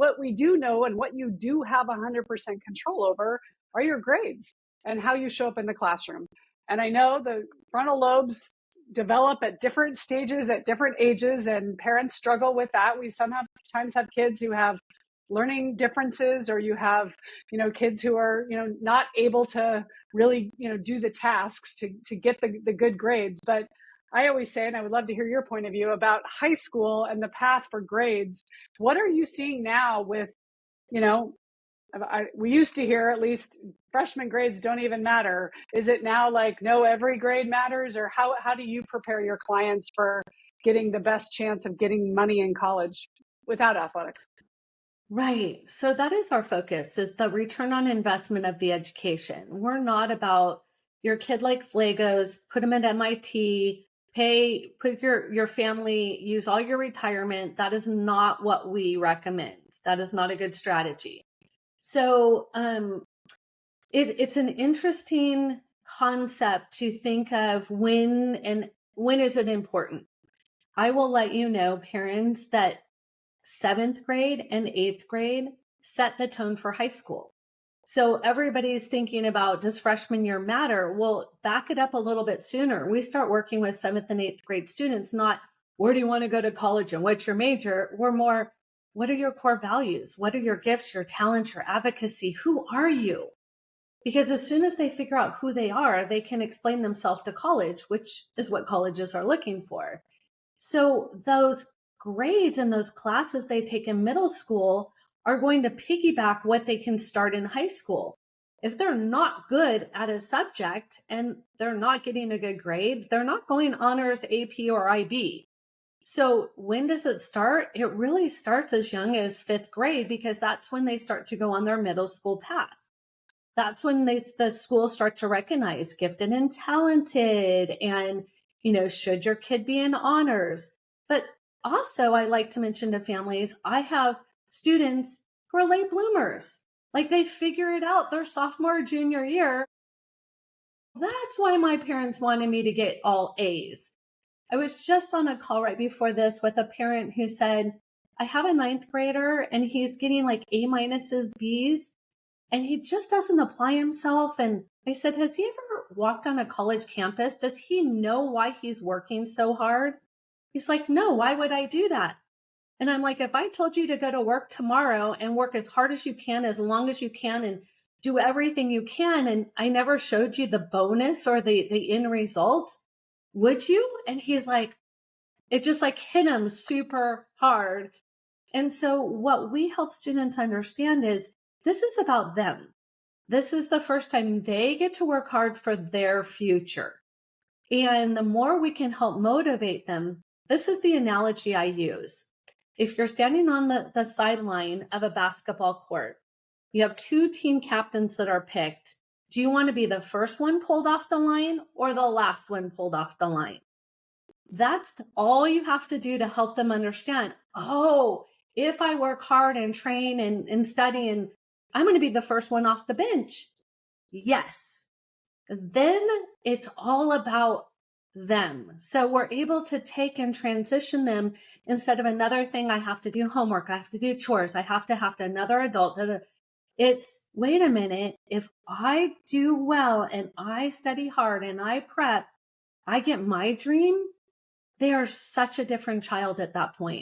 what we do know and what you do have 100% control over are your grades and how you show up in the classroom. And I know the frontal lobes develop at different stages at different ages, and parents struggle with that. We sometimes have kids who have learning differences, or you have, kids who are, not able to really, do the tasks to get the good grades. But I always say, and I would love to hear your point of view about high school and the path for grades. What are you seeing now with, you know, we used to hear at least freshman grades don't even matter. Is it now like, no, every grade matters? Or how do you prepare your clients for getting the best chance of getting money in college without athletics? Right. So that is our focus, is the return on investment of the education. We're not about your kid likes Legos, put them at MIT, put your family, use all your retirement. That is not what we recommend. That is not a good strategy. So it's an interesting concept to think of when is it important. I will let you know, parents, that 7th grade and 8th grade set the tone for high school. So everybody's thinking about, does freshman year matter? Well, back it up a little bit sooner. We start working with 7th and 8th grade students, not where do you want to go to college and what's your major? We're more, what are your core values? What are your gifts, your talents, your advocacy? Who are you? Because as soon as they figure out who they are, they can explain themselves to college, which is what colleges are looking for. So those grades and those classes they take in middle school are going to piggyback what they can start in high school. If they're not good at a subject and they're not getting a good grade, they're not going honors, AP, or IB. So when does it start? It really starts as young as 5th grade, because that's when they start to go on their middle school path. That's when the schools start to recognize gifted and talented, and, should your kid be in honors? But also, I like to mention to families, I have students who are late bloomers. Like, they figure it out their sophomore, junior year. That's why my parents wanted me to get all A's. I was just on a call right before this with a parent who said, I have a 9th grader and he's getting like A minuses, B's, and he just doesn't apply himself. And I said, has he ever walked on a college campus? Does he know why he's working so hard? He's like, no, why would I do that? And I'm like, if I told you to go to work tomorrow and work as hard as you can, as long as you can, and do everything you can, and I never showed you the bonus or the end result, would you? And he's like, it just like hit him super hard. And so what we help students understand is this is about them. This is the first time they get to work hard for their future. And the more we can help motivate them, this is the analogy I use. If you're standing on the sideline of a basketball court, you have 2 team captains that are picked. Do you want to be the first one pulled off the line or the last one pulled off the line? That's all you have to do to help them understand. Oh, if I work hard and train and study, and I'm going to be the first one off the bench. Yes. Then it's all about them. So we're able to take and transition them instead of another thing. I have to do homework. I have to do chores. I have to another adult. It's, wait a minute. If I do well and I study hard and I prep, I get my dream. They are such a different child at that point.